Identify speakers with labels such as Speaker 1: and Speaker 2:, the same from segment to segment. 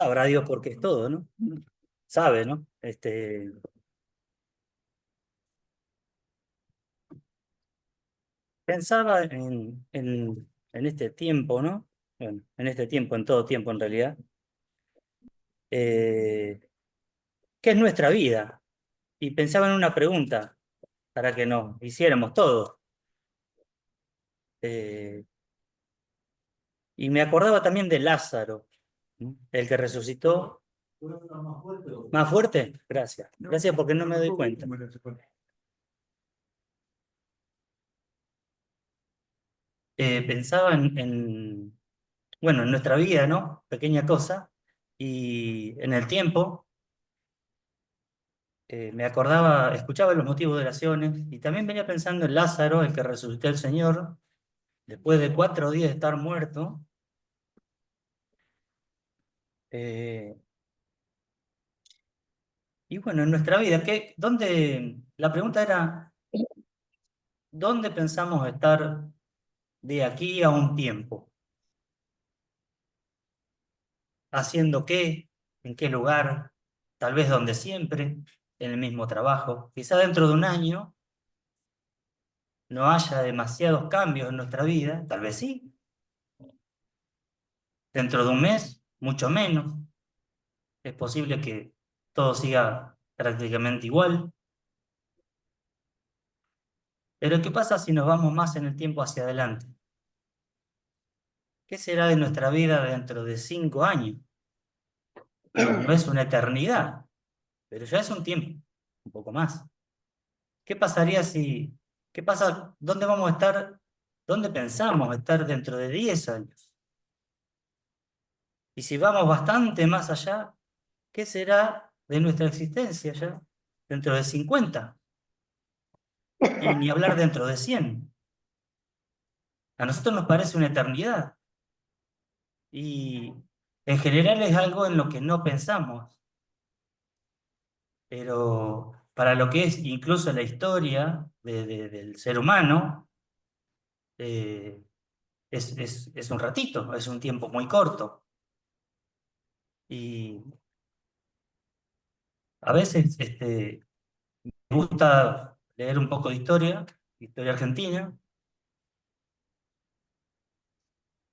Speaker 1: Sabrá Dios por qué es todo, ¿no? Sabe, ¿no? Pensaba en este tiempo, ¿no? Bueno, en este tiempo, en todo tiempo en realidad, eh, ¿qué es nuestra vida? Y pensaba en una pregunta para que nos hiciéramos todos. Eh, y me acordaba también de Lázaro, ¿no? El que resucitó. ¿Más fuerte? Gracias. Gracias porque no me doy cuenta. Pensaba bueno, en nuestra vida, ¿no? Pequeña cosa. Y en el tiempo, me acordaba, escuchaba los motivos de oraciones y también venía pensando en Lázaro, el que resucitó el Señor, después de 4 días de estar muerto. Eh, y bueno, en nuestra vida, la pregunta era, ¿dónde pensamos estar de aquí a un tiempo? ¿Haciendo qué? ¿En qué lugar? Tal vez donde siempre, en el mismo trabajo. Quizá dentro de un año no haya demasiados cambios en nuestra vida, tal vez sí. Dentro de un mes, mucho menos. Es posible que todo siga prácticamente igual. Pero ¿qué pasa si nos vamos más en el tiempo hacia adelante? ¿Qué será de nuestra vida dentro de 5 años? No es una eternidad, pero ya es un tiempo, un poco más. ¿Qué pasaría si, qué pasa, dónde vamos a estar, dónde pensamos estar dentro de 10 años? Y si vamos bastante más allá, ¿qué será de nuestra existencia ya dentro de 50? Y ni hablar dentro de 100. A nosotros nos parece una eternidad y en general es algo en lo que no pensamos, pero para lo que es incluso la historia del ser humano, eh, es un ratito, es un tiempo muy corto. Y a veces me gusta leer un poco de historia argentina,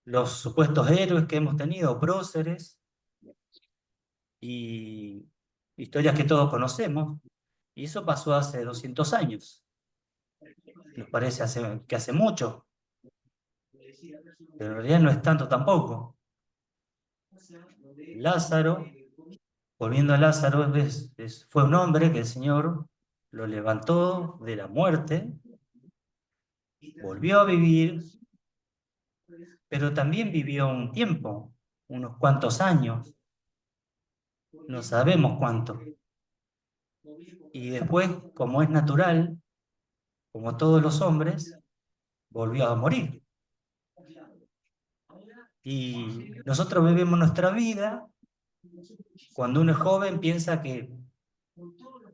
Speaker 1: los supuestos héroes que hemos tenido, próceres, y historias que todos conocemos. Y eso pasó hace 200 años. Nos parece que hace mucho, pero en realidad no es tanto tampoco. Lázaro, volviendo a Lázaro, fue un hombre que el Señor lo levantó de la muerte, volvió a vivir, pero también vivió un tiempo, unos cuantos años, no sabemos cuánto. Y después, como es natural, como todos los hombres, volvió a morir. Y nosotros vivimos nuestra vida, cuando uno es joven piensa que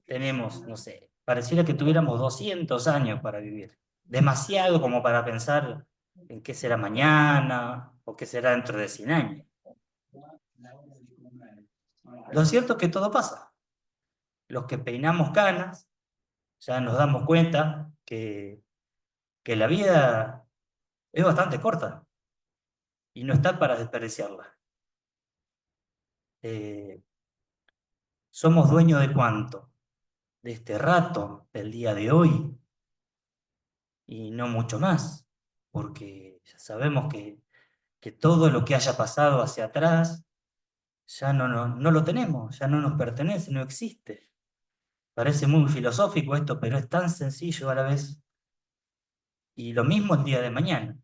Speaker 1: tenemos, no sé, pareciera que tuviéramos 200 años para vivir. Demasiado como para pensar en qué será mañana o qué será dentro de 100 años. Lo cierto es que todo pasa. Los que peinamos canas ya nos damos cuenta que la vida es bastante corta y no está para desperdiciarla. Eh, ¿Somos dueños de cuánto? De este rato, del día de hoy, y no mucho más, porque ya sabemos que todo lo que haya pasado hacia atrás ya no lo tenemos, ya no nos pertenece, no existe. Parece muy filosófico esto, pero es tan sencillo a la vez. Y lo mismo el día de mañana.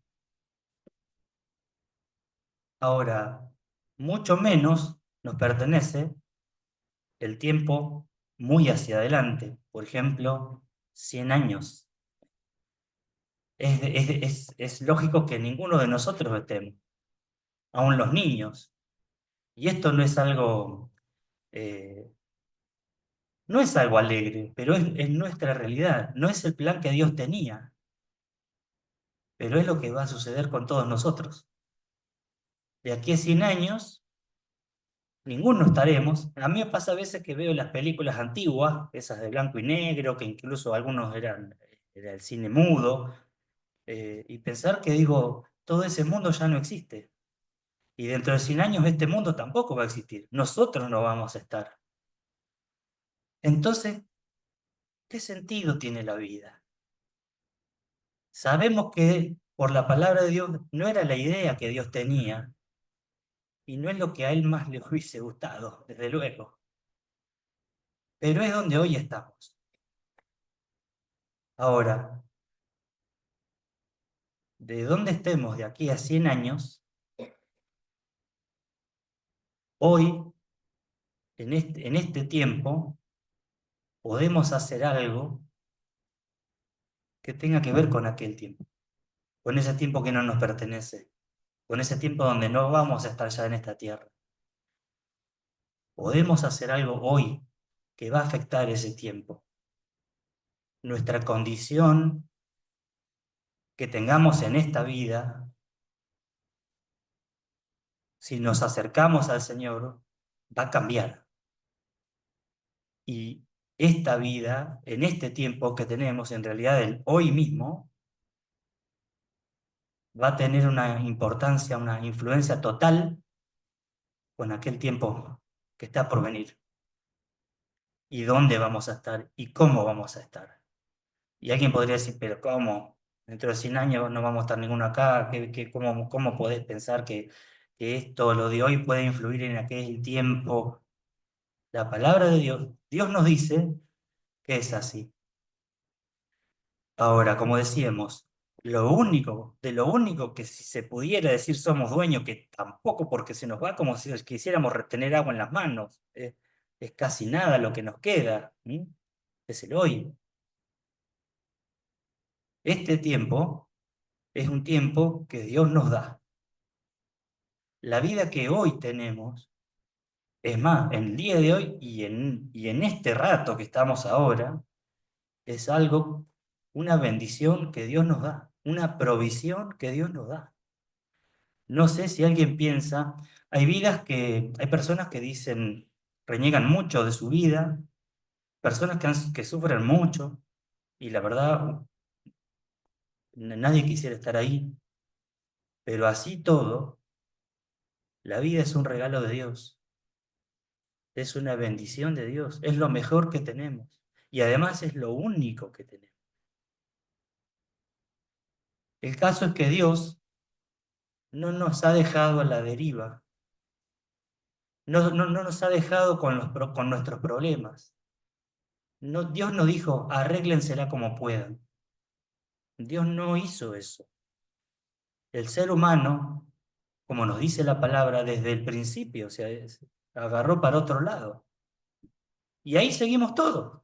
Speaker 1: Ahora, mucho menos nos pertenece el tiempo muy hacia adelante. Por ejemplo, 100 años. Es lógico que ninguno de nosotros estemos, aun los niños. Y esto eh, no es algo alegre, pero es nuestra realidad. No es el plan que Dios tenía, pero es lo que va a suceder con todos nosotros. De aquí a 100 años, ninguno estaremos. A mí me pasa a veces que veo las películas antiguas, esas de blanco y negro, que incluso algunos era el cine mudo, y pensar que digo, todo ese mundo ya no existe. Y dentro de 100 años este mundo tampoco va a existir. Nosotros no vamos a estar. Entonces, ¿qué sentido tiene la vida? Sabemos que por la palabra de Dios no era la idea que Dios tenía y no es lo que a él más le hubiese gustado, desde luego, pero es donde hoy estamos. Ahora, de dónde estemos de aquí a 100 años, hoy, en este tiempo, podemos hacer algo que tenga que ver con aquel tiempo, con ese tiempo que no nos pertenece, con ese tiempo donde no vamos a estar ya en esta tierra. Podemos hacer algo hoy que va a afectar ese tiempo. Nuestra condición que tengamos en esta vida, si nos acercamos al Señor, va a cambiar. Y esta vida, en este tiempo que tenemos, en realidad el hoy mismo, va a tener una importancia, una influencia total con aquel tiempo que está por venir. Y dónde vamos a estar y cómo vamos a estar. Y alguien podría decir, pero ¿cómo? Dentro de 100 años no vamos a estar ninguno acá. ¿Cómo podés pensar que esto, lo de hoy, puede influir en aquel tiempo? La palabra de Dios, Dios nos dice que es así. Ahora, como decíamos, de lo único que si se pudiera decir somos dueños, que tampoco porque se nos va como si quisiéramos retener agua en las manos, es casi nada lo que nos queda, ¿m? Es el hoy. Este tiempo es un tiempo que Dios nos da. La vida que hoy tenemos, es más, en el día de hoy y en este rato que estamos ahora, es algo, una bendición que Dios nos da, una provisión que Dios nos da. No sé si alguien piensa, hay personas que dicen, reniegan mucho de su vida, personas que sufren mucho, y la verdad, nadie quisiera estar ahí, pero así todo, la vida es un regalo de Dios, es una bendición de Dios, es lo mejor que tenemos, y además es lo único que tenemos. El caso es que Dios no nos ha dejado a la deriva, no nos ha dejado con nuestros problemas. No, Dios no dijo, arréglensela como puedan. Dios no hizo eso. El ser humano, como nos dice la palabra desde el principio, o sea, agarró para otro lado. Y ahí seguimos todos.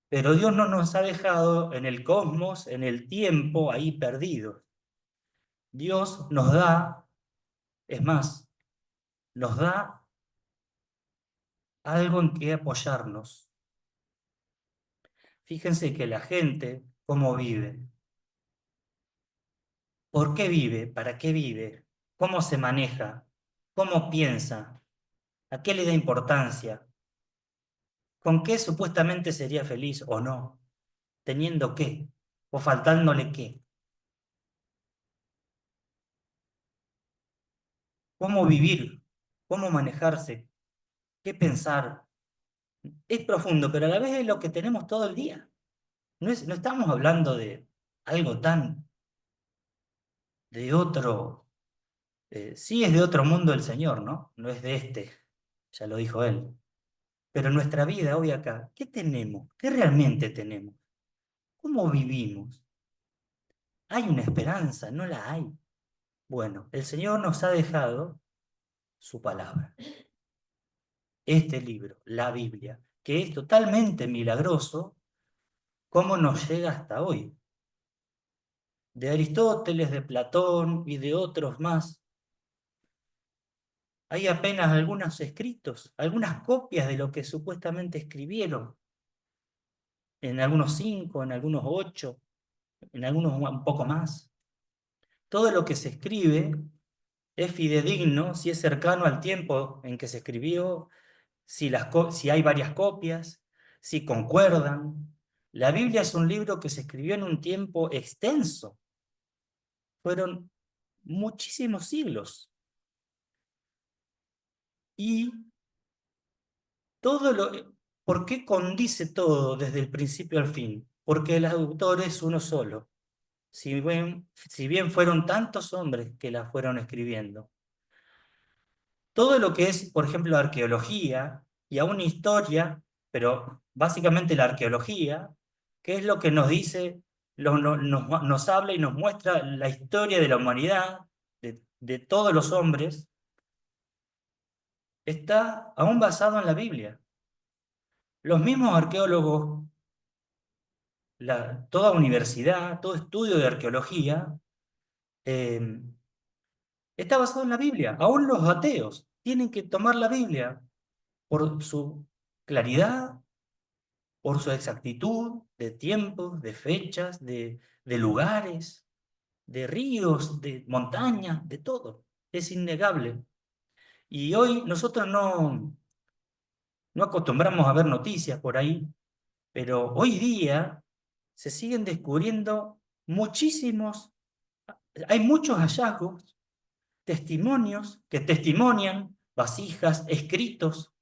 Speaker 1: Pero Dios no nos ha dejado en el cosmos, en el tiempo, ahí perdidos. Dios nos da, es más, nos da algo en que apoyarnos. Fíjense que la gente, cómo vive, por qué vive, para qué vive, cómo se maneja, cómo piensa, a qué le da importancia, con qué supuestamente sería feliz o no, teniendo qué, o faltándole qué, cómo vivir, cómo manejarse, qué pensar. Es profundo, pero a la vez es lo que tenemos todo el día. No estamos hablando de algo tan de otro, sí es de otro mundo el Señor, ¿no? No es de este, ya lo dijo Él. Pero nuestra vida hoy acá, ¿qué tenemos? ¿Qué realmente tenemos? ¿Cómo vivimos? ¿Hay una esperanza? ¿No la hay? Bueno, el Señor nos ha dejado su palabra, este libro, la Biblia, que es totalmente milagroso cómo nos llega hasta hoy. De Aristóteles, de Platón y de otros más, hay apenas algunos escritos, algunas copias de lo que supuestamente escribieron, en algunos 5, en algunos 8, en algunos un poco más. Todo lo que se escribe es fidedigno, si es cercano al tiempo en que se escribió, si hay varias copias, si concuerdan. La Biblia es un libro que se escribió en un tiempo extenso. Fueron muchísimos siglos. Y todo lo... ¿Por qué condice todo desde el principio al fin? Porque el autor es uno solo. Si bien fueron tantos hombres que la fueron escribiendo. Todo lo que es, por ejemplo, arqueología y aún historia, pero básicamente la arqueología, que es lo que nos dice, nos habla y nos muestra la historia de la humanidad, de todos los hombres, está aún basado en la Biblia. Los mismos arqueólogos, toda universidad, todo estudio de arqueología, eh, está basado en la Biblia. Aún los ateos tienen que tomar la Biblia por su claridad, por su exactitud de tiempos, de fechas, de lugares, de ríos, de montañas, de todo. Es innegable. Y hoy nosotros no acostumbramos a ver noticias por ahí, pero hoy día se siguen descubriendo muchísimos, hay muchos hallazgos, testimonios que testimonian vasijas, escritos.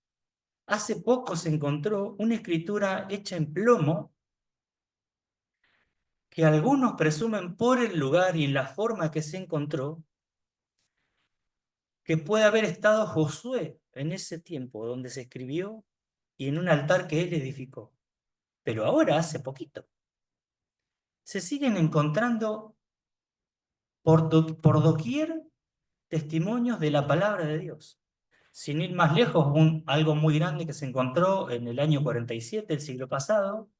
Speaker 1: Hace poco se encontró una escritura hecha en plomo que algunos presumen por el lugar y en la forma que se encontró, que puede haber estado Josué en ese tiempo donde se escribió y en un altar que él edificó. Pero ahora, hace poquito, se siguen encontrando por doquier testimonios de la palabra de Dios. Sin ir más lejos, algo muy grande que se encontró en el año 47 del siglo pasado,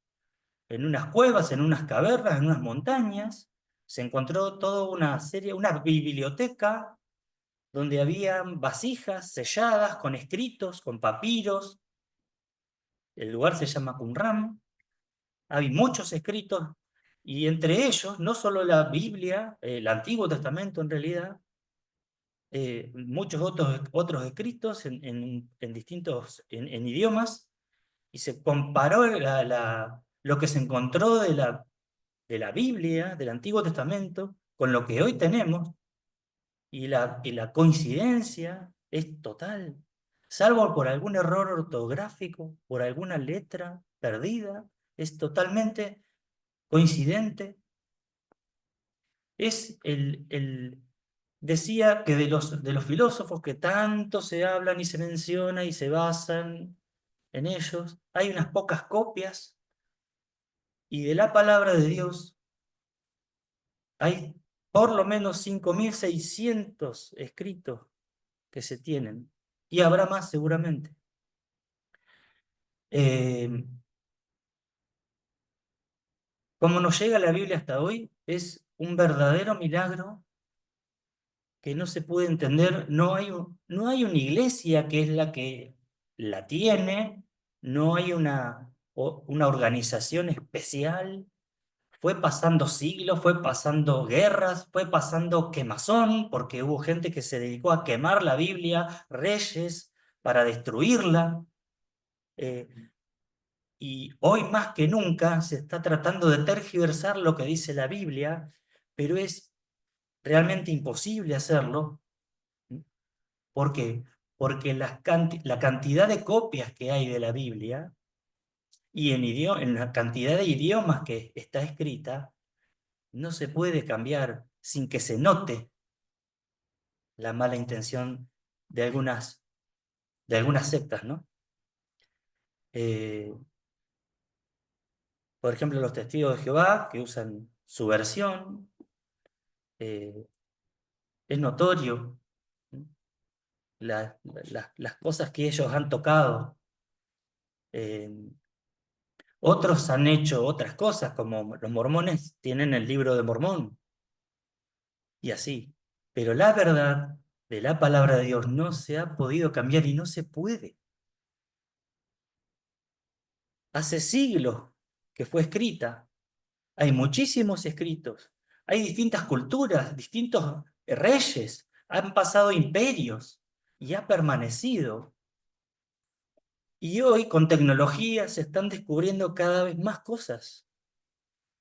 Speaker 1: en unas cuevas, en unas cavernas, en unas montañas, se encontró toda una serie, una biblioteca donde habían vasijas selladas con escritos, con papiros. El lugar se llama Qumran. Hay muchos escritos y entre ellos, no solo la Biblia, el Antiguo Testamento en realidad, muchos otros escritos en distintos en idiomas, y se comparó lo que se encontró de la Biblia, del Antiguo Testamento, con lo que hoy tenemos, y la coincidencia es total, salvo por algún error ortográfico, por alguna letra perdida, es totalmente coincidente. Decía que de los filósofos que tanto se hablan y se menciona y se basan en ellos, hay unas pocas copias, y de la palabra de Dios hay por lo menos 5.600 escritos que se tienen, y habrá más seguramente. Eh, como nos llega la Biblia hasta hoy, es un verdadero milagro que no se puede entender. No hay una iglesia que es la que la tiene, no hay una organización especial. Fue pasando siglos, fue pasando guerras, fue pasando quemazón, porque hubo gente que se dedicó a quemar la Biblia, reyes, para destruirla. Eh, y hoy más que nunca se está tratando de tergiversar lo que dice la Biblia, pero es realmente imposible hacerlo. ¿Por qué? Porque la cantidad de copias que hay de la Biblia y en la cantidad de idiomas que está escrita, no se puede cambiar sin que se note la mala intención de algunas sectas, ¿no? Eh, por ejemplo, los testigos de Jehová, que usan su versión, eh, es notorio, ¿no? Las cosas que ellos han tocado. eh, Otros han hecho otras cosas, como los mormones tienen el libro de Mormón, y así. Pero la verdad de la palabra de Dios no se ha podido cambiar y no se puede. Hace siglos que fue escrita. Hay muchísimos escritos. Hay distintas culturas, distintos reyes. Han pasado imperios y ha permanecido. Y hoy con tecnología se están descubriendo cada vez más cosas,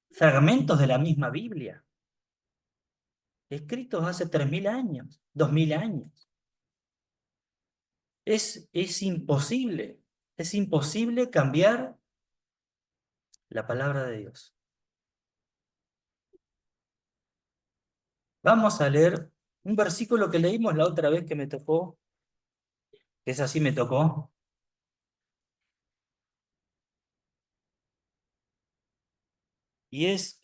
Speaker 1: fragmentos de la misma Biblia, escritos hace 3.000 años, 2.000 años. Es imposible cambiar la palabra de Dios. Vamos a leer un versículo que leímos la otra vez que me tocó, que es así me tocó, y es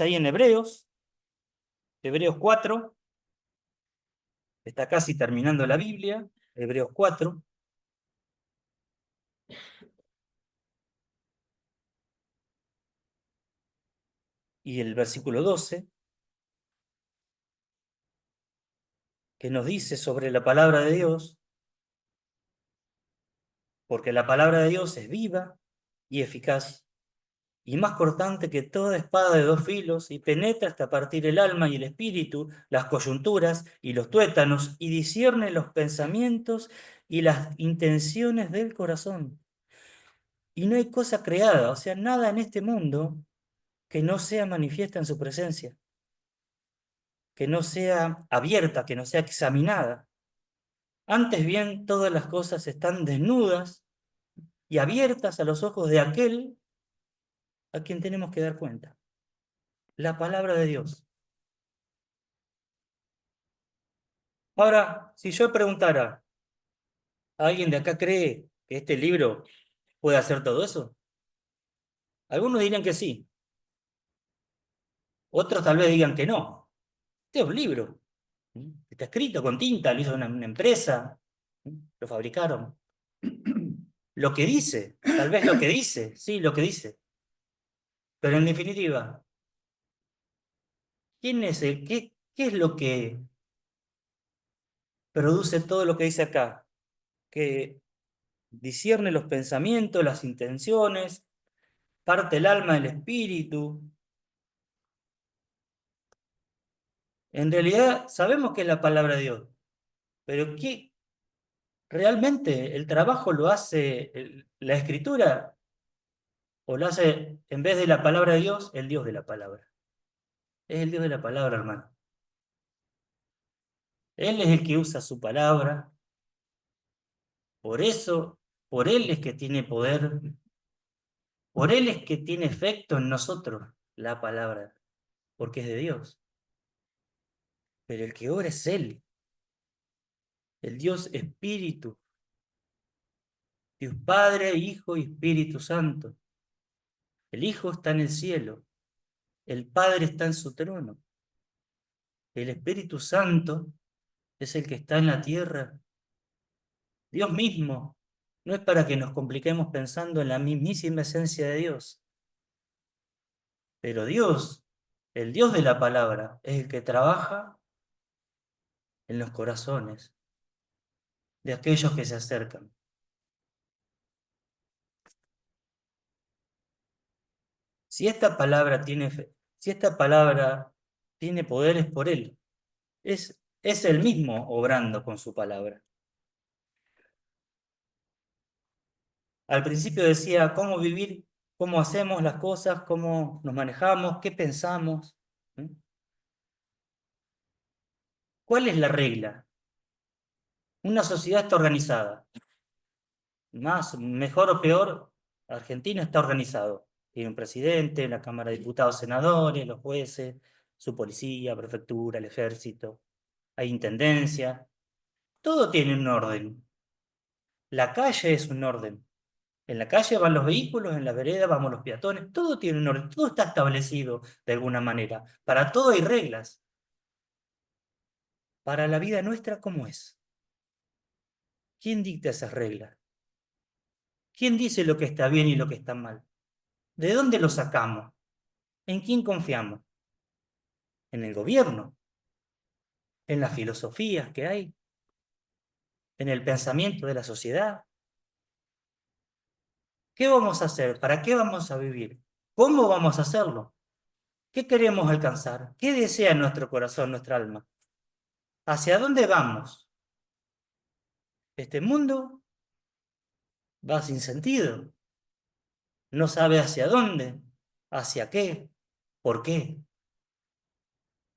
Speaker 1: ahí en Hebreos 4, está casi terminando la Biblia, Hebreos 4, y el versículo 12, que nos dice sobre la palabra de Dios, porque la palabra de Dios es viva y eficaz, y más cortante que toda espada de dos filos, y penetra hasta partir el alma y el espíritu, las coyunturas y los tuétanos, y discierne los pensamientos y las intenciones del corazón. Y no hay cosa creada, o sea, nada en este mundo que no sea manifiesta en su presencia, que no sea abierta, que no sea examinada. Antes bien, todas las cosas están desnudas y abiertas a los ojos de aquel a quien tenemos que dar cuenta. La palabra de Dios. Ahora, si yo preguntara, ¿alguien de acá cree que este libro puede hacer todo eso? Algunos dirían que sí, otros tal vez digan que no. Este es un libro, ¿sí? Está escrito con tinta, lo hizo una empresa, ¿sí? Lo fabricaron. Lo que dice, tal vez lo que dice, sí, lo que dice. Pero en definitiva, ¿quién es qué es lo que produce todo lo que dice acá? Que discierne los pensamientos, las intenciones, parte el alma del espíritu. En realidad sabemos que es la palabra de Dios, pero ¿qué realmente el trabajo lo hace la escritura o lo hace en vez de la palabra de Dios, el Dios de la palabra? Es el Dios de la palabra, hermano. Él es el que usa su palabra, por eso, por Él es que tiene poder, por Él es que tiene efecto en nosotros la palabra, porque es de Dios. Pero el que obra es Él, el Dios Espíritu, Dios Padre, Hijo y Espíritu Santo. El Hijo está en el cielo, el Padre está en su trono, el Espíritu Santo es el que está en la tierra. Dios mismo, no es para que nos compliquemos pensando en la mismísima esencia de Dios, pero Dios, el Dios de la palabra, es el que trabaja en los corazones de aquellos que se acercan. Si esta palabra tiene si esta palabra tiene poder es por Él, es Él mismo obrando con su palabra. Al principio decía cómo vivir, cómo hacemos las cosas, cómo nos manejamos, qué pensamos. ¿Sí? ¿Cuál es la regla? Una sociedad está organizada. Mejor o peor, Argentina está organizado. Tiene un presidente, una Cámara de Diputados, senadores, los jueces, su policía, prefectura, el ejército, hay intendencia. Todo tiene un orden. La calle es un orden. En la calle van los vehículos, en la vereda vamos los peatones, todo tiene un orden, todo está establecido de alguna manera. Para todo hay reglas. Para la vida nuestra, ¿cómo es? ¿Quién dicta esas reglas? ¿Quién dice lo que está bien y lo que está mal? ¿De dónde lo sacamos? ¿En quién confiamos? ¿En el gobierno? ¿En las filosofías que hay? ¿En el pensamiento de la sociedad? ¿Qué vamos a hacer? ¿Para qué vamos a vivir? ¿Cómo vamos a hacerlo? ¿Qué queremos alcanzar? ¿Qué desea nuestro corazón, nuestra alma? ¿Hacia dónde vamos? Este mundo va sin sentido. No sabe hacia dónde, hacia qué, por qué,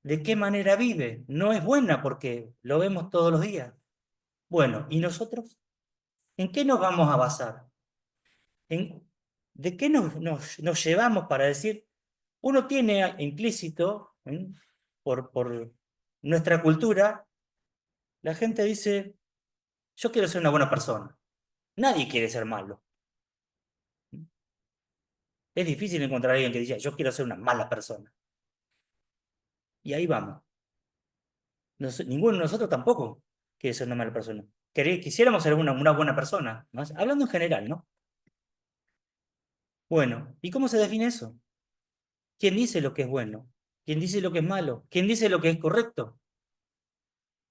Speaker 1: de qué manera vive. No es buena porque lo vemos todos los días. Bueno, ¿y nosotros? ¿En qué nos vamos a basar? ¿En, ¿De qué nos llevamos para decir? Uno tiene implícito, por nuestra cultura, la gente dice, yo quiero ser una buena persona. Nadie quiere ser malo. Es difícil encontrar a alguien que diga, yo quiero ser una mala persona. Y ahí vamos. Ninguno de nosotros tampoco quiere ser una mala persona. Quisiéramos ser una buena persona, ¿no? Hablando en general, ¿no? Bueno, ¿y cómo se define eso? ¿Quién dice lo que es bueno? ¿Quién dice lo que es malo? ¿Quién dice lo que es correcto?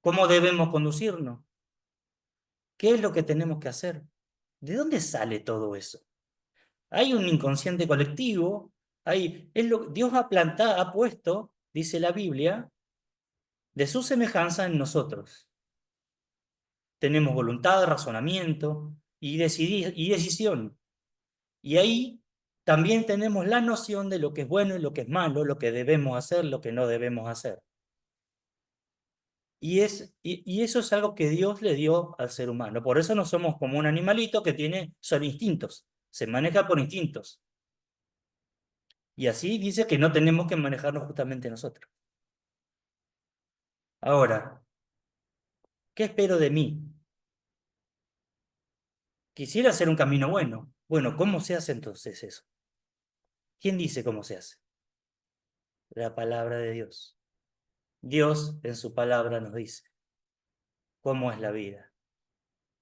Speaker 1: ¿Cómo debemos conducirnos? ¿Qué es lo que tenemos que hacer? ¿De dónde sale todo eso? Hay un inconsciente colectivo, Dios ha puesto, dice la Biblia, de su semejanza en nosotros. Tenemos voluntad, razonamiento y decisión. Y ahí también tenemos la noción de lo que es bueno y lo que es malo, lo que debemos hacer, lo que no debemos hacer. Y eso es algo que Dios le dio al ser humano. Por eso no somos como un animalito que son instintos, se maneja por instintos. Y así dice que no tenemos que manejarnos justamente nosotros. Ahora, ¿qué espero de mí? Quisiera hacer un camino bueno. Bueno, ¿cómo se hace entonces eso? ¿Quién dice cómo se hace? La palabra de Dios. Dios en su palabra nos dice cómo es la vida,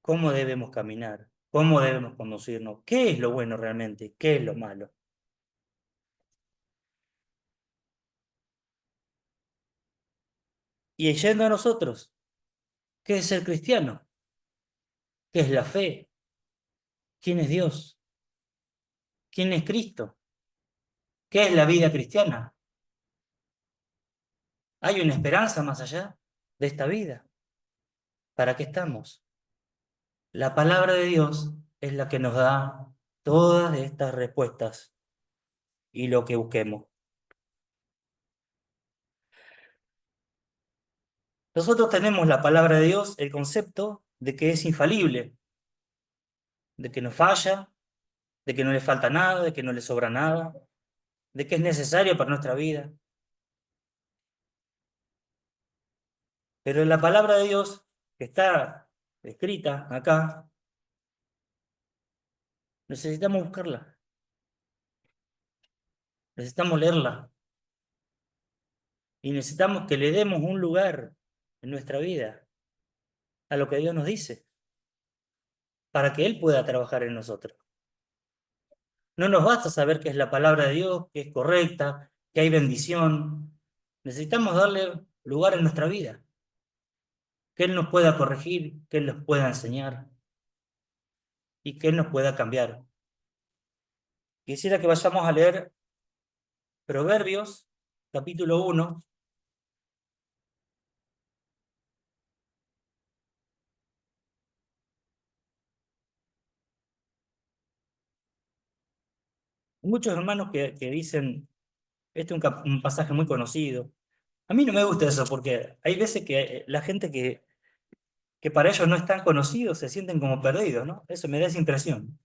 Speaker 1: cómo debemos caminar, cómo debemos conducirnos, qué es lo bueno realmente, qué es lo malo. Y yendo a nosotros, ¿qué es ser cristiano? ¿Qué es la fe? ¿Quién es Dios? ¿Quién es Cristo? ¿Qué es la vida cristiana? ¿Hay una esperanza más allá de esta vida? ¿Para qué estamos? La palabra de Dios es la que nos da todas estas respuestas y lo que busquemos. Nosotros tenemos la palabra de Dios, el concepto de que es infalible, de que no falla, de que no le falta nada, de que no le sobra nada, de que es necesario para nuestra vida. Pero la palabra de Dios, que está escrita acá, necesitamos buscarla, necesitamos leerla y necesitamos que le demos un lugar en nuestra vida a lo que Dios nos dice, para que Él pueda trabajar en nosotros. No nos basta saber que es la palabra de Dios, que es correcta, que hay bendición. Necesitamos darle lugar en nuestra vida, que Él nos pueda corregir, que Él nos pueda enseñar y que Él nos pueda cambiar. Quisiera que vayamos a leer Proverbios, capítulo 1. Hay muchos hermanos que dicen, este es un pasaje muy conocido. A mí no me gusta eso porque hay veces que la gente que para ellos no es tan conocido se sienten como perdidos, ¿no? Eso me da esa impresión.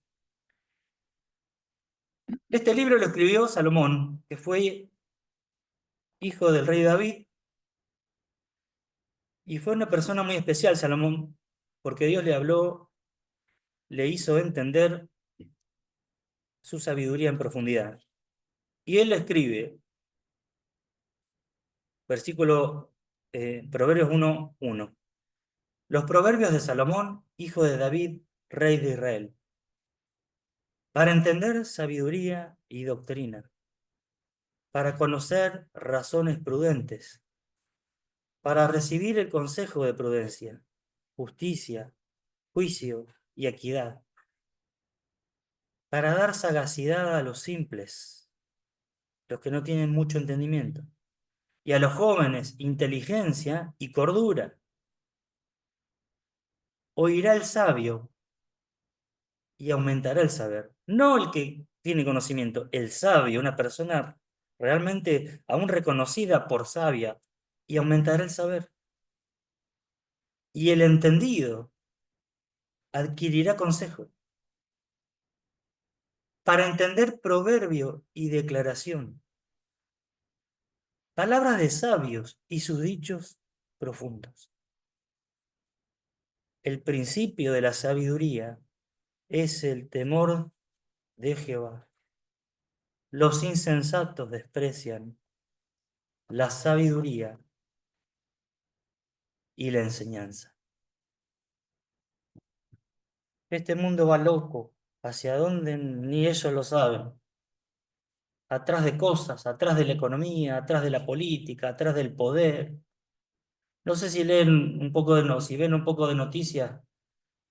Speaker 1: Este libro lo escribió Salomón, que fue hijo del rey David, y fue una persona muy especial, Salomón, porque Dios le habló, le hizo entender su sabiduría en profundidad. Y él le escribe, versículo Proverbios 1:1. Los proverbios de Salomón, hijo de David, rey de Israel, para entender sabiduría y doctrina, para conocer razones prudentes, para recibir el consejo de prudencia, justicia, juicio y equidad, para dar sagacidad a los simples, los que no tienen mucho entendimiento. Y a los jóvenes, inteligencia y cordura. Oirá el sabio y aumentará el saber. No el que tiene conocimiento, el sabio, una persona realmente aún reconocida por sabia, y aumentará el saber. Y el entendido adquirirá consejo para entender proverbio y declaración, palabras de sabios y sus dichos profundos. El principio de la sabiduría es el temor de Jehová. Los insensatos desprecian la sabiduría y la enseñanza. Este mundo va loco, hacia dónde ni ellos lo saben. Atrás de cosas, atrás de la economía, atrás de la política, atrás del poder. No sé si leen un poco de, si ven un poco de noticias,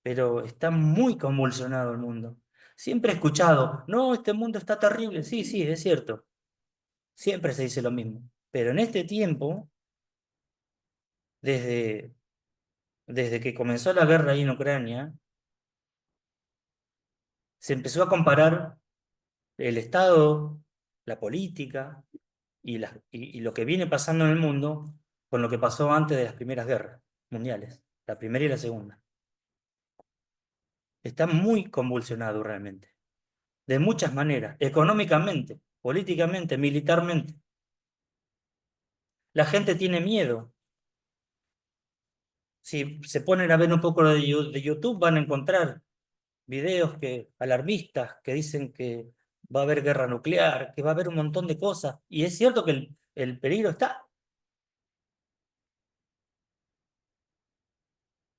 Speaker 1: pero está muy convulsionado el mundo. Siempre he escuchado, no, este mundo está terrible. Sí, sí, es cierto. Siempre se dice lo mismo. Pero en este tiempo, desde, desde que comenzó la guerra ahí en Ucrania, se empezó a comparar el Estado, la política y lo que viene pasando en el mundo con lo que pasó antes de las primeras guerras mundiales, la primera y la segunda. Está muy convulsionado realmente, de muchas maneras, económicamente, políticamente, militarmente. La gente tiene miedo. Si se ponen a ver un poco de YouTube, van a encontrar videos alarmistas que dicen que va a haber guerra nuclear, que va a haber un montón de cosas. Y es cierto que el peligro está.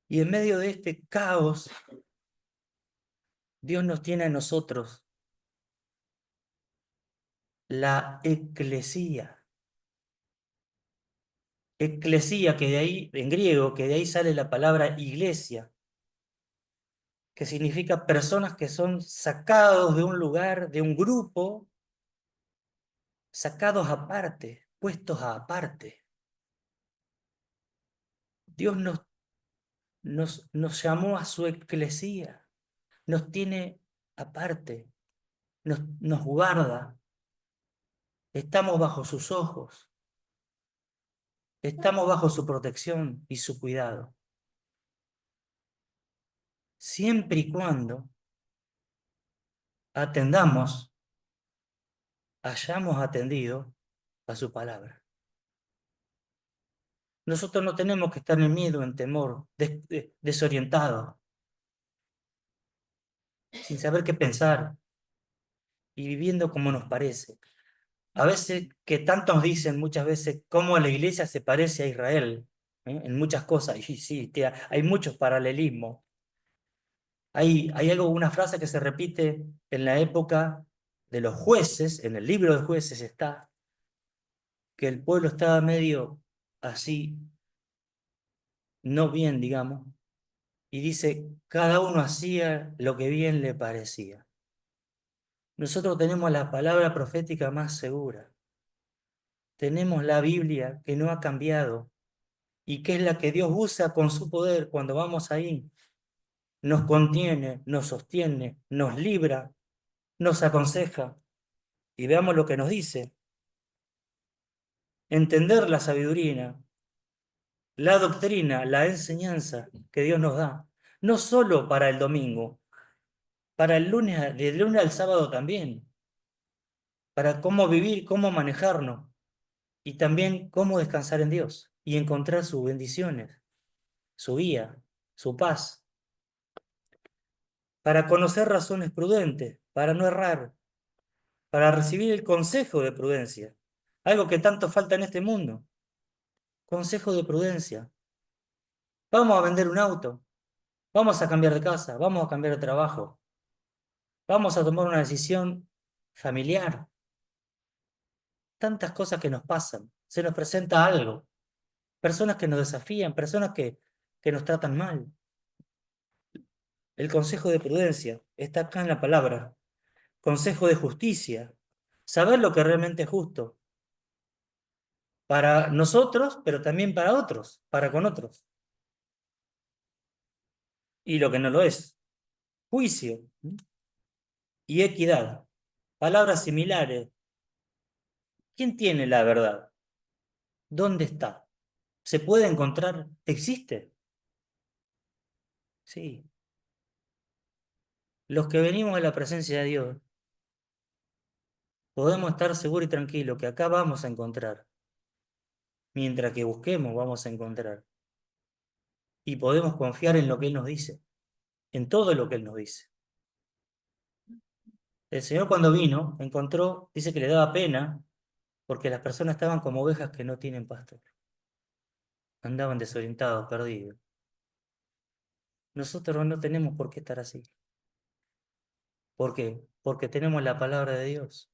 Speaker 1: Y en medio de este caos, Dios nos tiene a nosotros, la eclesía. Eclesía, que de ahí, en griego, que de ahí sale la palabra iglesia, que significa personas que son sacados de un lugar, de un grupo, sacados aparte, puestos aparte. Dios nos llamó a su eclesía, nos tiene aparte, nos guarda, estamos bajo sus ojos, estamos bajo su protección y su cuidado, siempre y cuando atendamos, hayamos atendido a su palabra. Nosotros no tenemos que estar en miedo, en temor, desorientados, sin saber qué pensar y viviendo como nos parece. A veces, que tantos dicen muchas veces cómo la iglesia se parece a Israel, en muchas cosas, y sí, hay muchos paralelismos. Hay algo, una frase que se repite en la época de los jueces, en el libro de jueces está, que el pueblo estaba medio así, no bien, digamos, y dice, cada uno hacía lo que bien le parecía. Nosotros tenemos la palabra profética más segura, tenemos la Biblia que no ha cambiado y que es la que Dios usa con su poder cuando vamos ahí. Nos contiene, nos sostiene, nos libra, nos aconseja. Y veamos lo que nos dice. Entender la sabiduría, la doctrina, la enseñanza que Dios nos da, no solo para el domingo, para el lunes, del lunes al sábado también, para cómo vivir, cómo manejarnos y también cómo descansar en Dios y encontrar sus bendiciones, su guía, su paz, para conocer razones prudentes, para no errar, para recibir el consejo de prudencia, algo que tanto falta en este mundo, consejo de prudencia. Vamos a vender un auto, vamos a cambiar de casa, vamos a cambiar de trabajo, vamos a tomar una decisión familiar. Tantas cosas que nos pasan, se nos presenta algo, personas que nos desafían, personas que nos tratan mal. El consejo de prudencia está acá en la palabra, consejo de justicia, saber lo que realmente es justo para nosotros, pero también para otros, para con otros, y lo que no lo es, juicio y equidad, palabras similares. ¿Quién tiene la verdad? ¿Dónde está? ¿Se puede encontrar? ¿Existe? Sí. Los que venimos de la presencia de Dios, podemos estar seguros y tranquilos que acá vamos a encontrar. Mientras que busquemos, vamos a encontrar. Y podemos confiar en lo que Él nos dice, en todo lo que Él nos dice. El Señor cuando vino, encontró, dice que le daba pena, porque las personas estaban como ovejas que no tienen pastor. Andaban desorientados, perdidos. Nosotros no tenemos por qué estar así. ¿Por qué? Porque tenemos la palabra de Dios,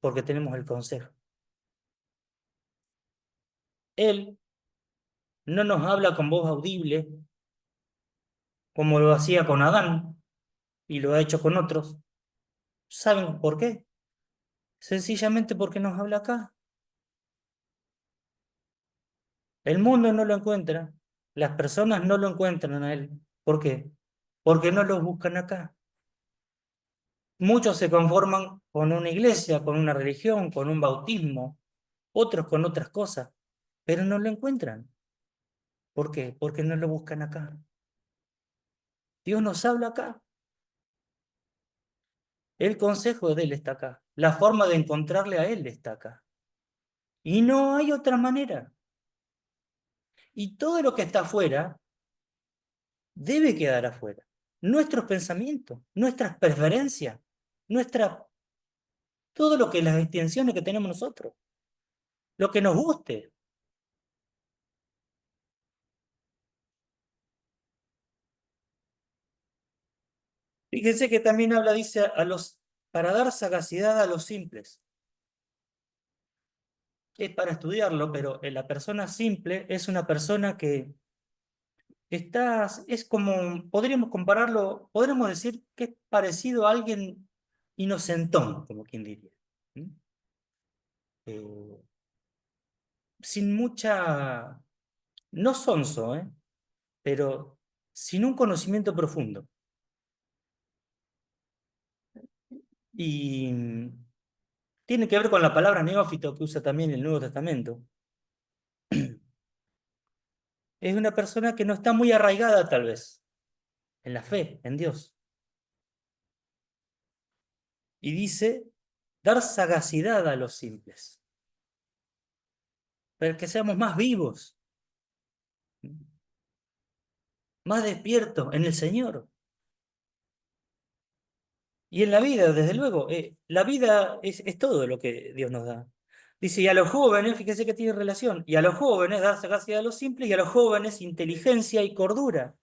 Speaker 1: porque tenemos el consejo. Él no nos habla con voz audible, como lo hacía con Adán y lo ha hecho con otros. ¿Saben por qué? Sencillamente porque nos habla acá. El mundo no lo encuentra, las personas no lo encuentran a Él. ¿Por qué? Porque no lo buscan acá. Muchos se conforman con una iglesia, con una religión, con un bautismo, otros con otras cosas, pero no lo encuentran. ¿Por qué? Porque no lo buscan acá. Dios nos habla acá. El consejo de Él está acá. La forma de encontrarle a Él está acá. Y no hay otra manera. Y todo lo que está afuera debe quedar afuera. Nuestros pensamientos, nuestras preferencias, nuestra, todo lo que las intenciones que tenemos nosotros, lo que nos guste. Fíjense que también habla, dice, para dar sagacidad a los simples. Es para estudiarlo, pero la persona simple es una persona que es como, podríamos compararlo, podríamos decir que es parecido a alguien inocentón, como quien diría. ¿Mm? Eh, Sin mucha, no sonso, pero sin un conocimiento profundo. Y tiene que ver con la palabra neófito que usa también el Nuevo Testamento. Es una persona que no está muy arraigada, tal vez, en la fe, en Dios. Y dice, dar sagacidad a los simples, para que seamos más vivos, más despiertos en el Señor. Y en la vida, desde luego, la vida es todo lo que Dios nos da. Dice, y a los jóvenes, fíjese que tiene relación, y a los jóvenes dar sagacidad a los simples, y a los jóvenes inteligencia y cordura.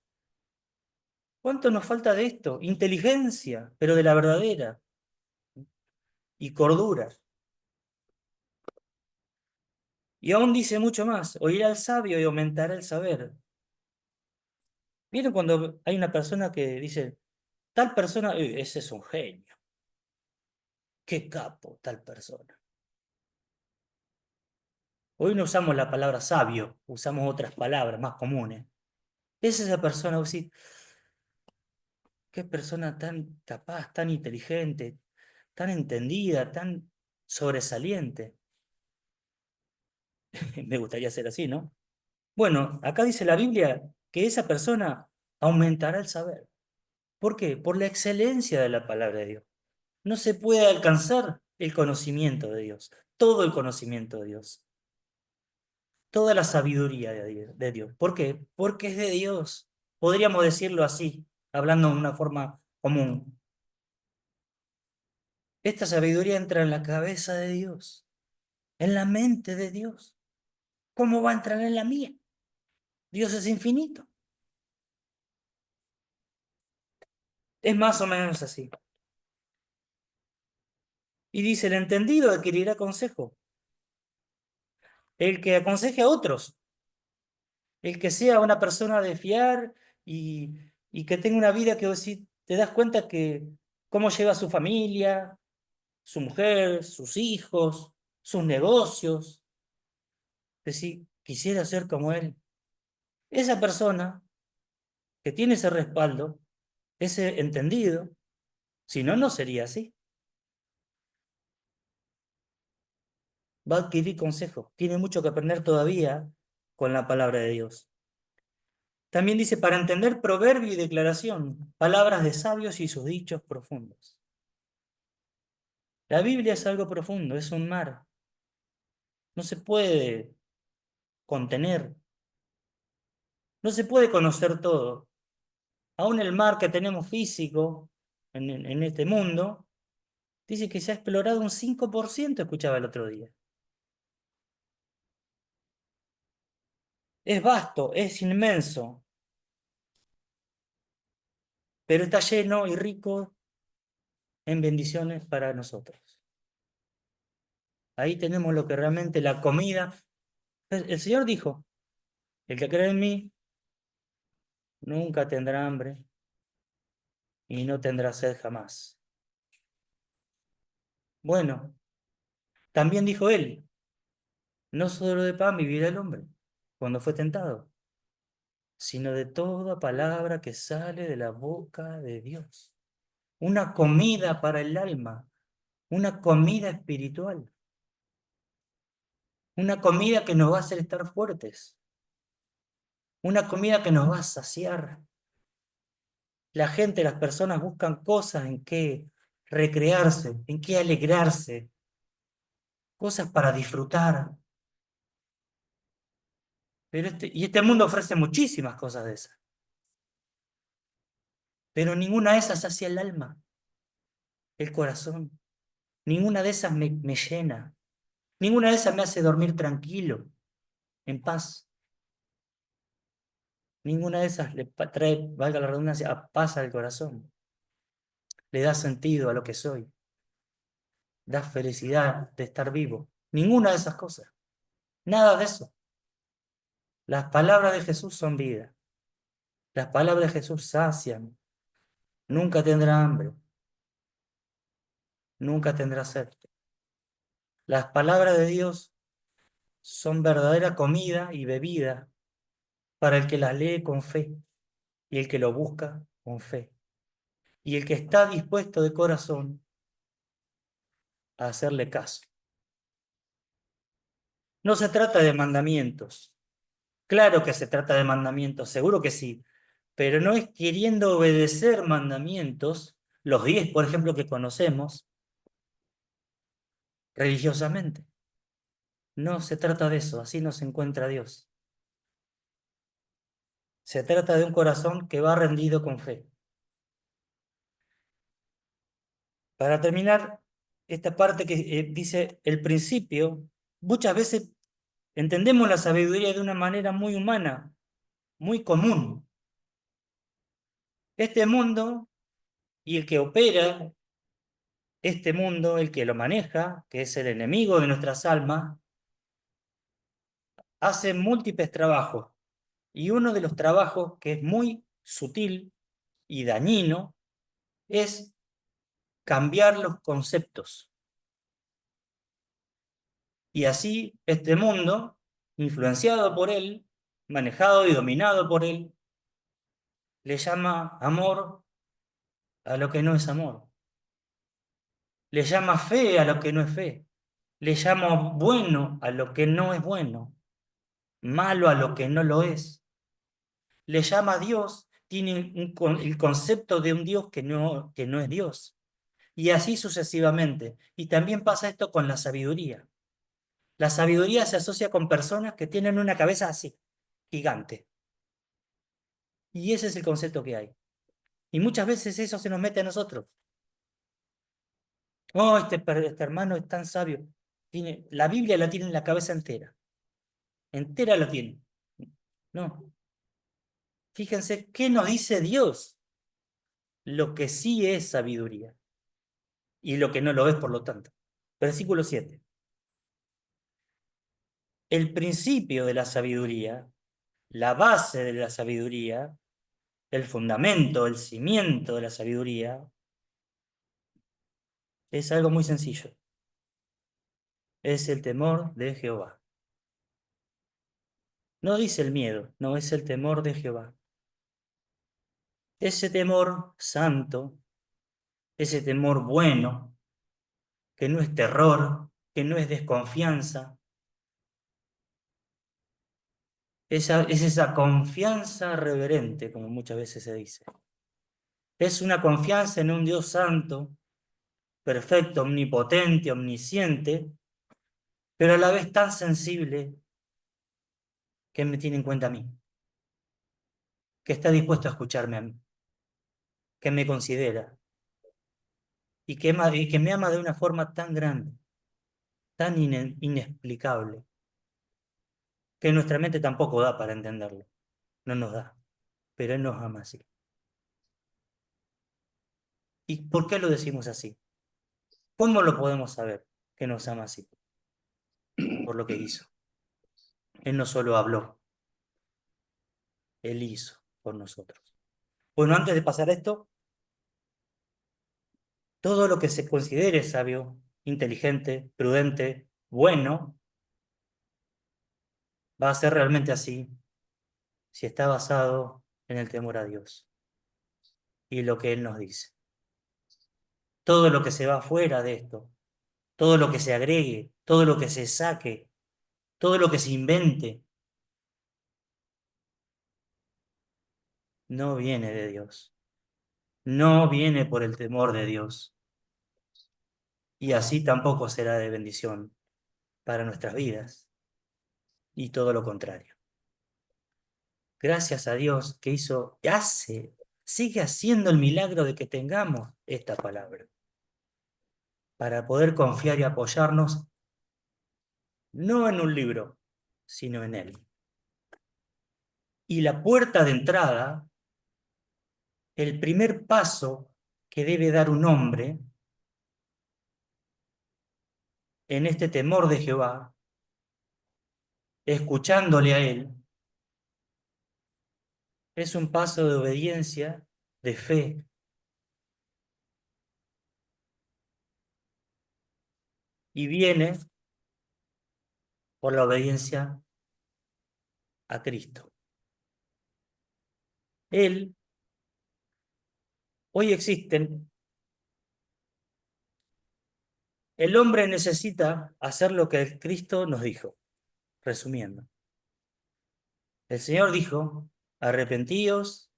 Speaker 1: ¿Cuánto nos falta de esto? Inteligencia, pero de la verdadera, y cordura. Y aún dice mucho más, oirá al sabio y aumentará el saber. ¿Vieron cuando hay una persona que dice, tal persona, ese es un genio, qué capo tal persona"? Hoy no usamos la palabra sabio, usamos otras palabras más comunes. Es esa persona, vos decís, qué persona tan capaz, tan inteligente, tan entendida, tan sobresaliente. Me gustaría ser así, ¿no? Bueno, acá dice la Biblia que esa persona aumentará el saber. ¿Por qué? Por la excelencia de la palabra de Dios. No se puede alcanzar el conocimiento de Dios, todo el conocimiento de Dios, toda la sabiduría de Dios. ¿Por qué? Porque es de Dios. Podríamos decirlo así, hablando de una forma común. Esta sabiduría entra en la cabeza de Dios, en la mente de Dios. ¿Cómo va a entrar en la mía? Dios es infinito. Es más o menos así. Y dice, el entendido adquirirá consejo. El que aconseje a otros, el que sea una persona de fiar y que tenga una vida que vos sí te das cuenta que cómo lleva a su familia, su mujer, sus hijos, sus negocios. Decir, quisiera ser como él. Esa persona que tiene ese respaldo, ese entendido, si no, no sería así. Va a adquirir consejo. Tiene mucho que aprender todavía con la palabra de Dios. También dice, para entender proverbio y declaración, palabras de sabios y sus dichos profundos. La Biblia es algo profundo, es un mar. No se puede contener, no se puede conocer todo. Aún el mar que tenemos físico en este mundo, dice que se ha explorado un 5%, escuchaba el otro día. Es vasto, es inmenso, pero está lleno y rico en bendiciones para nosotros. Ahí tenemos lo que realmente la comida. El Señor dijo, el que cree en mí nunca tendrá hambre y no tendrá sed jamás. Bueno, también dijo él, no solo de pan vivirá el hombre cuando fue tentado, sino de toda palabra que sale de la boca de Dios. Una comida para el alma, una comida espiritual, una comida que nos va a hacer estar fuertes, una comida que nos va a saciar. La gente, las personas buscan cosas en que recrearse, en que alegrarse, cosas para disfrutar. Pero este mundo ofrece muchísimas cosas de esas, pero ninguna de esas sacia el alma, el corazón. Ninguna de esas me llena. Ninguna de esas me hace dormir tranquilo, en paz. Ninguna de esas le trae, valga la redundancia, paz al corazón. Le da sentido a lo que soy. Da felicidad de estar vivo. Ninguna de esas cosas. Nada de eso. Las palabras de Jesús son vida. Las palabras de Jesús sacian. Nunca tendrá hambre. Nunca tendrá sed. Las palabras de Dios son verdadera comida y bebida para el que las lee con fe y el que lo busca con fe. Y el que está dispuesto de corazón a hacerle caso. No se trata de mandamientos. Claro que se trata de mandamientos, seguro que sí, pero no es queriendo obedecer mandamientos, los 10, por ejemplo, que conocemos, religiosamente. No se trata de eso, así no se encuentra Dios. Se trata de un corazón que va rendido con fe. Para terminar, esta parte que dice el principio, muchas veces entendemos la sabiduría de una manera muy humana, muy común. Este mundo y el que opera este mundo, el que lo maneja, que es el enemigo de nuestras almas, hace múltiples trabajos. Y uno de los trabajos que es muy sutil y dañino es cambiar los conceptos. Y así este mundo, influenciado por él, manejado y dominado por él, le llama amor a lo que no es amor. Le llama fe a lo que no es fe. Le llama bueno a lo que no es bueno. Malo a lo que no lo es. Le llama a Dios, tiene el concepto de un Dios que no es Dios. Y así sucesivamente. Y también pasa esto con la sabiduría. La sabiduría se asocia con personas que tienen una cabeza así, gigante. Y ese es el concepto que hay. Y muchas veces eso se nos mete a nosotros. Oh, este hermano es tan sabio. La Biblia la tiene en la cabeza entera. Entera la tiene. No. Fíjense qué nos dice Dios. Lo que sí es sabiduría. Y lo que no lo es, por lo tanto. Versículo 7. El principio de la sabiduría, la base de la sabiduría, el fundamento, el cimiento de la sabiduría, Es algo muy sencillo. Es el temor de Jehová. No dice el miedo, no, es el temor de Jehová. Ese temor santo, ese temor bueno, que no es terror, que no es desconfianza, es esa confianza reverente, como muchas veces se dice. Es una confianza en un Dios santo, perfecto, omnipotente, omnisciente, pero a la vez tan sensible que me tiene en cuenta a mí, que está dispuesto a escucharme a mí, que me considera y que me ama de una forma tan grande, tan inexplicable, que nuestra mente tampoco da para entenderlo, no nos da, pero Él nos ama así. ¿Y por qué lo decimos así? ¿Cómo lo podemos saber que nos ama así? Por lo que hizo. Él no solo habló, Él hizo por nosotros. Bueno, antes de pasar a esto, todo lo que se considere sabio, inteligente, prudente, bueno, va a ser realmente así si está basado en el temor a Dios y lo que Él nos dice. Todo lo que se va fuera de esto, todo lo que se agregue, todo lo que se saque, todo lo que se invente, no viene de Dios, no viene por el temor de Dios, y así tampoco será de bendición para nuestras vidas, y todo lo contrario. Gracias a Dios que sigue haciendo el milagro de que tengamos esta palabra, para poder confiar y apoyarnos no en un libro, sino en Él. Y la puerta de entrada, el primer paso que debe dar un hombre en este temor de Jehová, escuchándole a Él, es un paso de obediencia, de fe, y viene por la obediencia a Cristo. Él, hoy existen, el hombre necesita hacer lo que Cristo nos dijo, resumiendo. El Señor dijo, arrepentíos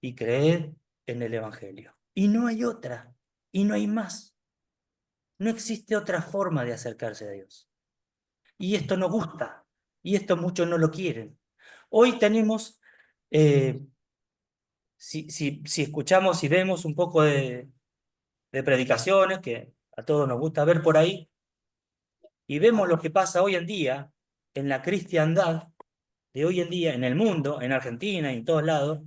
Speaker 1: y creed en el Evangelio. Y no hay otra, y no hay más. No existe otra forma de acercarse a Dios. Y esto no gusta, y esto muchos no lo quieren. Hoy tenemos, eh, si escuchamos y vemos un poco de predicaciones, que a todos nos gusta ver por ahí, y vemos lo que pasa hoy en día en la cristiandad de hoy en día, en el mundo, en Argentina y en todos lados,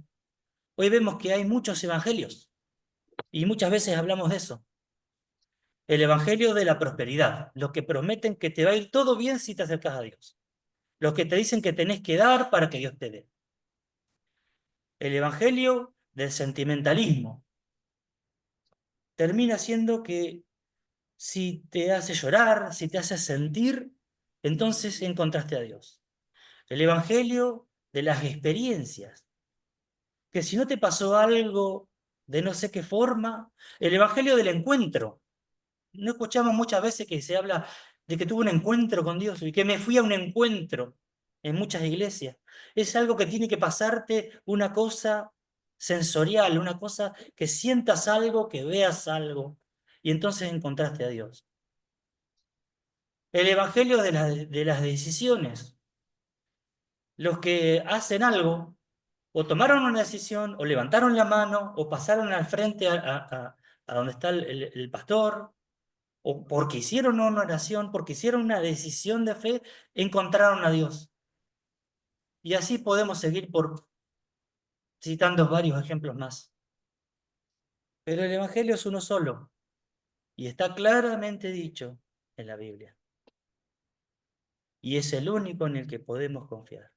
Speaker 1: hoy vemos que hay muchos evangelios, y muchas veces hablamos de eso. El evangelio de la prosperidad, los que prometen que te va a ir todo bien si te acercas a Dios, los que te dicen que tenés que dar para que Dios te dé. El evangelio del sentimentalismo termina siendo que si te hace llorar, si te hace sentir, entonces encontraste a Dios. El evangelio de las experiencias, que si no te pasó algo de no sé qué forma, el evangelio del encuentro. No escuchamos muchas veces que se habla de que tuve un encuentro con Dios y que me fui a un encuentro en muchas iglesias. Es algo que tiene que pasarte una cosa sensorial, una cosa que sientas algo, que veas algo, y entonces encontraste a Dios. El evangelio de las decisiones. Los que hacen algo, o tomaron una decisión, o levantaron la mano, o pasaron al frente a donde está el pastor, o porque hicieron una oración, porque hicieron una decisión de fe, encontraron a Dios. Y así podemos seguir por citando varios ejemplos más. Pero el Evangelio es uno solo y está claramente dicho en la Biblia. Y es el único en el que podemos confiar.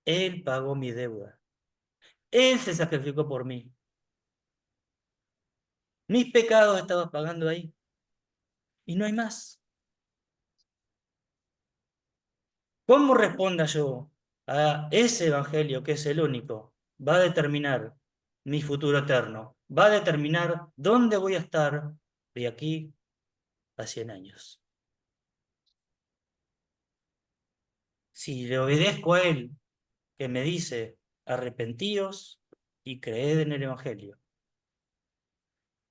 Speaker 1: Él pagó mi deuda. Él se sacrificó por mí. Mis pecados estaba pagando ahí. Y no hay más. ¿Cómo responda yo a ese evangelio, que es el único? Va a determinar mi futuro eterno. Va a determinar dónde voy a estar de aquí a 100 años. Si le obedezco a él, que me dice, arrepentíos y creed en el evangelio,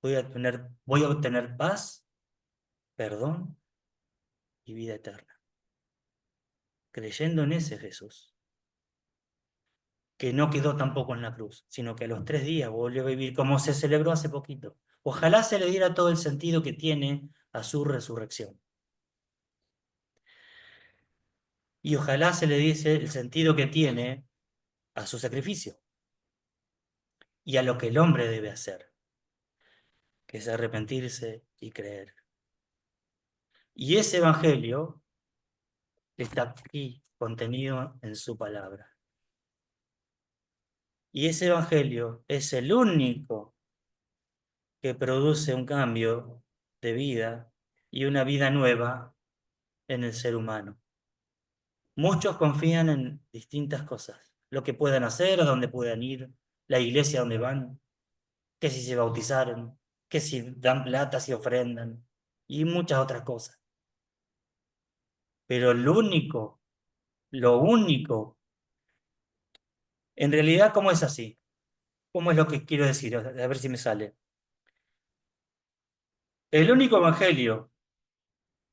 Speaker 1: voy a obtener paz, perdón y vida eterna. Creyendo en ese Jesús, que no quedó tampoco en la cruz, sino que a los 3 días volvió a vivir como se celebró hace poquito. Ojalá se le diera todo el sentido que tiene a su resurrección. Y ojalá se le diese el sentido que tiene a su sacrificio y a lo que el hombre debe hacer, que es arrepentirse y creer. Y ese evangelio está aquí contenido en su palabra. Y ese evangelio es el único que produce un cambio de vida y una vida nueva en el ser humano. Muchos confían en distintas cosas, lo que puedan hacer, a dónde puedan ir, la iglesia a donde van, que si se bautizaron, que si dan plata, si ofrendan, y muchas otras cosas. Pero lo único, en realidad, ¿cómo es así? ¿Cómo es lo que quiero decir? A ver si me sale. El único evangelio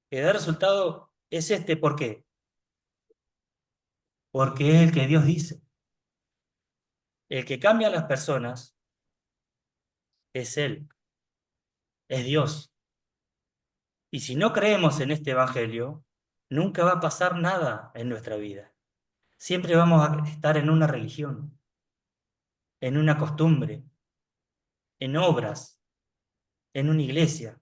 Speaker 1: que da resultado es este. ¿Por qué? Porque es el que Dios dice. El que cambia a las personas es Él, es Dios. Y si no creemos en este evangelio, nunca va a pasar nada en nuestra vida. Siempre vamos a estar en una religión, en una costumbre, en obras, en una iglesia.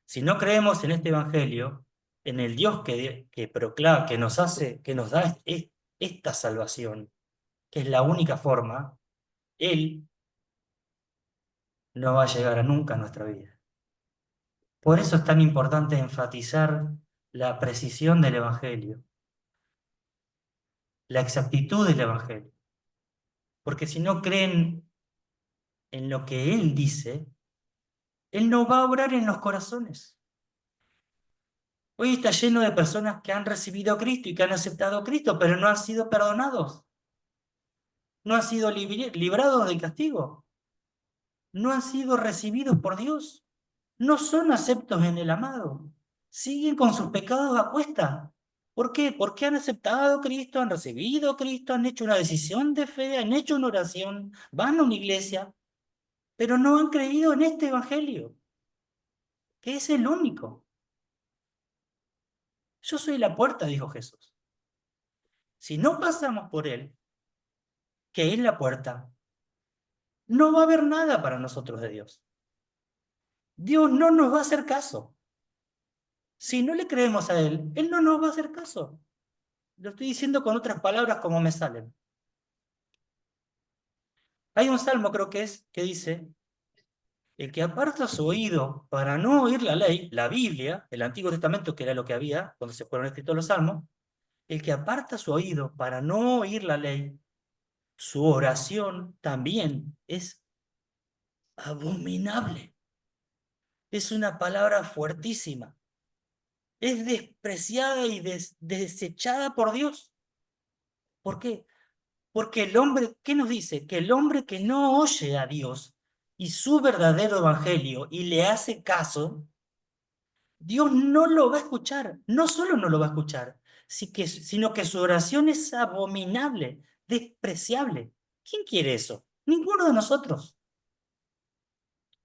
Speaker 1: Si no creemos en este evangelio, en el Dios que proclama, que nos hace, que nos da esta salvación, que es la única forma, Él no va a llegar a nunca a nuestra vida. Por eso es tan importante enfatizar la precisión del evangelio, la exactitud del evangelio. Porque si no creen en lo que Él dice, Él no va a obrar en los corazones. Hoy está lleno de personas que han recibido a Cristo y que han aceptado a Cristo, pero no han sido perdonados, no han sido librados del castigo, no han sido recibidos por Dios, no son aceptos en el amado, siguen con sus pecados a cuesta. ¿Por qué? Porque han aceptado a Cristo, han recibido a Cristo, han hecho una decisión de fe, han hecho una oración, van a una iglesia, pero no han creído en este evangelio, que es el único. Yo soy la puerta, dijo Jesús. Si no pasamos por Él, que es la puerta, no va a haber nada para nosotros de Dios. Dios no nos va a hacer caso. Si no le creemos a Él, Él no nos va a hacer caso. Lo estoy diciendo con otras palabras como me salen. Hay un salmo, creo que es, que dice, el que aparta su oído para no oír la ley, la Biblia, el Antiguo Testamento, que era lo que había cuando se fueron escritos los salmos, el que aparta su oído para no oír la ley, su oración también es abominable. Es una palabra fuertísima. Es despreciada y desechada por Dios. ¿Por qué? Porque el hombre, ¿qué nos dice? Que el hombre que no oye a Dios y su verdadero evangelio y le hace caso, Dios no lo va a escuchar. No solo no lo va a escuchar, sino que su oración es abominable, despreciable. ¿Quién quiere eso? Ninguno de nosotros.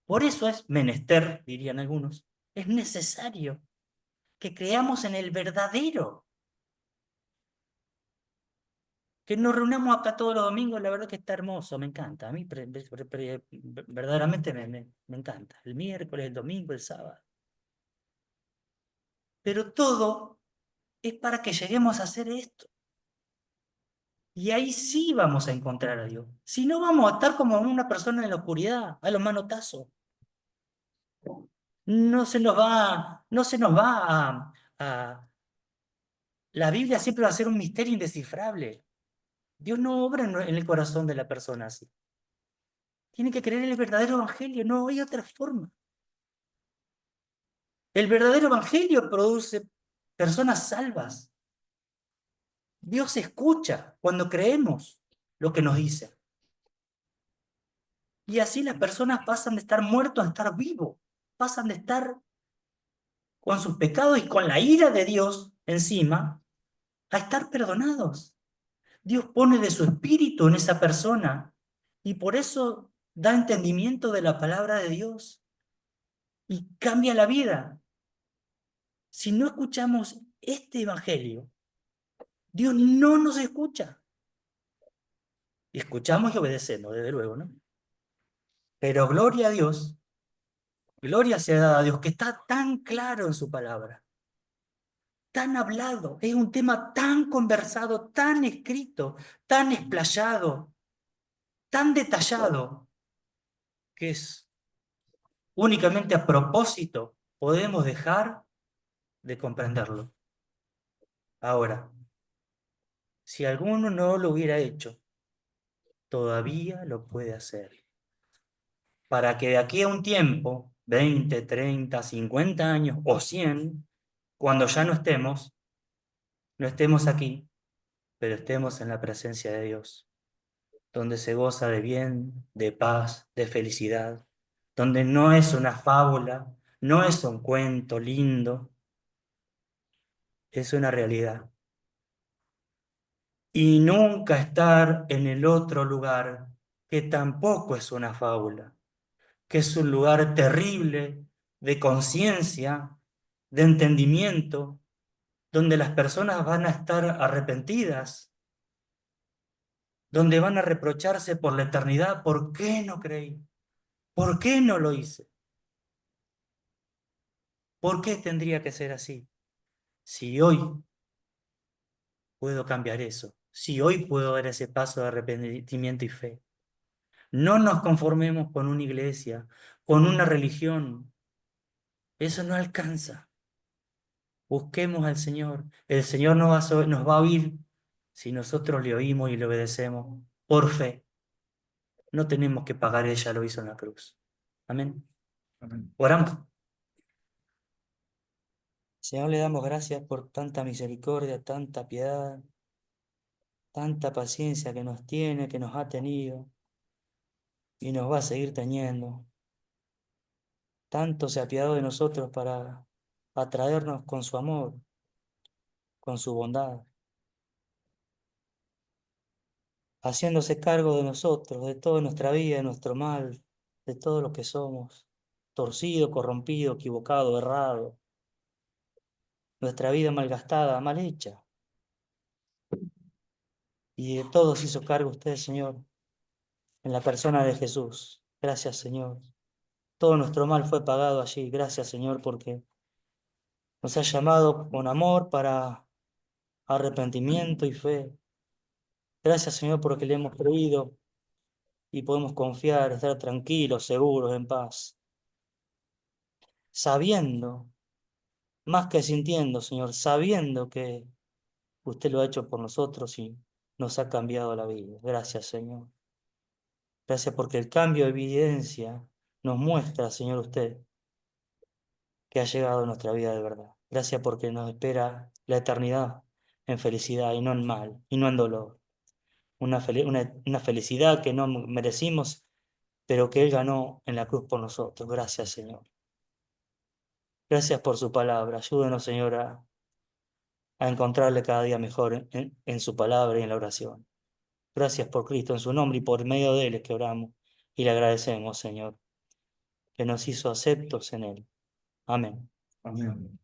Speaker 1: Por eso es menester, dirían algunos, es necesario que creamos en el verdadero, que nos reunamos acá todos los domingos, la verdad que está hermoso, me encanta, a mí verdaderamente me encanta, el miércoles, el domingo, el sábado, pero todo es para que lleguemos a hacer esto, y ahí sí vamos a encontrar a Dios, si no vamos a estar como una persona en la oscuridad, a los manotazos, no se nos va a. La Biblia siempre va a ser un misterio indescifrable. Dios no obra en el corazón de la persona así. Tiene que creer en el verdadero evangelio, no hay otra forma. El verdadero evangelio produce personas salvas. Dios escucha cuando creemos lo que nos dice. Y así las personas pasan de estar muertos a estar vivos. Pasan de estar con sus pecados y con la ira de Dios encima a estar perdonados. Dios pone de su espíritu en esa persona y por eso da entendimiento de la palabra de Dios y cambia la vida. Si no escuchamos este evangelio, Dios no nos escucha. Escuchamos y obedecemos, desde luego, ¿no? Pero gloria sea a Dios, que está tan claro en su palabra, tan hablado, es un tema tan conversado, tan escrito, tan explayado, tan detallado, que es únicamente a propósito podemos dejar de comprenderlo. Ahora, si alguno no lo hubiera hecho, todavía lo puede hacer. Para que de aquí a un tiempo, 20, 30, 50 años o 100, cuando ya no estemos aquí, pero estemos en la presencia de Dios, donde se goza de bien, de paz, de felicidad, donde no es una fábula, no es un cuento lindo, es una realidad. Y nunca estar en el otro lugar, que tampoco es una fábula, que es un lugar terrible de conciencia, de entendimiento, donde las personas van a estar arrepentidas, donde van a reprocharse por la eternidad, ¿por qué no creí? ¿Por qué no lo hice? ¿Por qué tendría que ser así? Si hoy puedo cambiar eso, si hoy puedo dar ese paso de arrepentimiento y fe. No nos conformemos con una iglesia, con una religión. Eso no alcanza. Busquemos al Señor. El Señor nos va a oír si nosotros le oímos y le obedecemos por fe. No tenemos que pagar, ella lo hizo en la cruz. Amén.
Speaker 2: Amén.
Speaker 1: Oramos. Señor, le damos gracias por tanta misericordia, tanta piedad, tanta paciencia que nos tiene, que nos ha tenido y nos va a seguir teniendo. Tanto se apiadó de nosotros para atraernos con su amor, con su bondad, haciéndose cargo de nosotros, de toda nuestra vida, de nuestro mal, de todo lo que somos, torcido, corrompido, equivocado, errado, nuestra vida malgastada, mal hecha. Y de todo se hizo cargo usted, Señor, en la persona de Jesús. Gracias, Señor. Todo nuestro mal fue pagado allí. Gracias, Señor, porque nos ha llamado con amor para arrepentimiento y fe. Gracias, Señor, porque le hemos creído y podemos confiar, estar tranquilos, seguros, en paz, sabiendo, más que sintiendo, Señor, sabiendo que usted lo ha hecho por nosotros y nos ha cambiado la vida. Gracias, Señor. Gracias porque el cambio de evidencia nos muestra, Señor, usted que ha llegado a nuestra vida de verdad. Gracias porque nos espera la eternidad en felicidad y no en mal, y no en dolor. Una felicidad que no merecimos, pero que Él ganó en la cruz por nosotros. Gracias, Señor. Gracias por su palabra. Ayúdenos, Señor, a encontrarle cada día mejor en su palabra y en la oración. Gracias por Cristo, en su nombre y por medio de Él es que oramos y le agradecemos, Señor, que nos hizo aceptos en Él. Amén.
Speaker 2: Amén.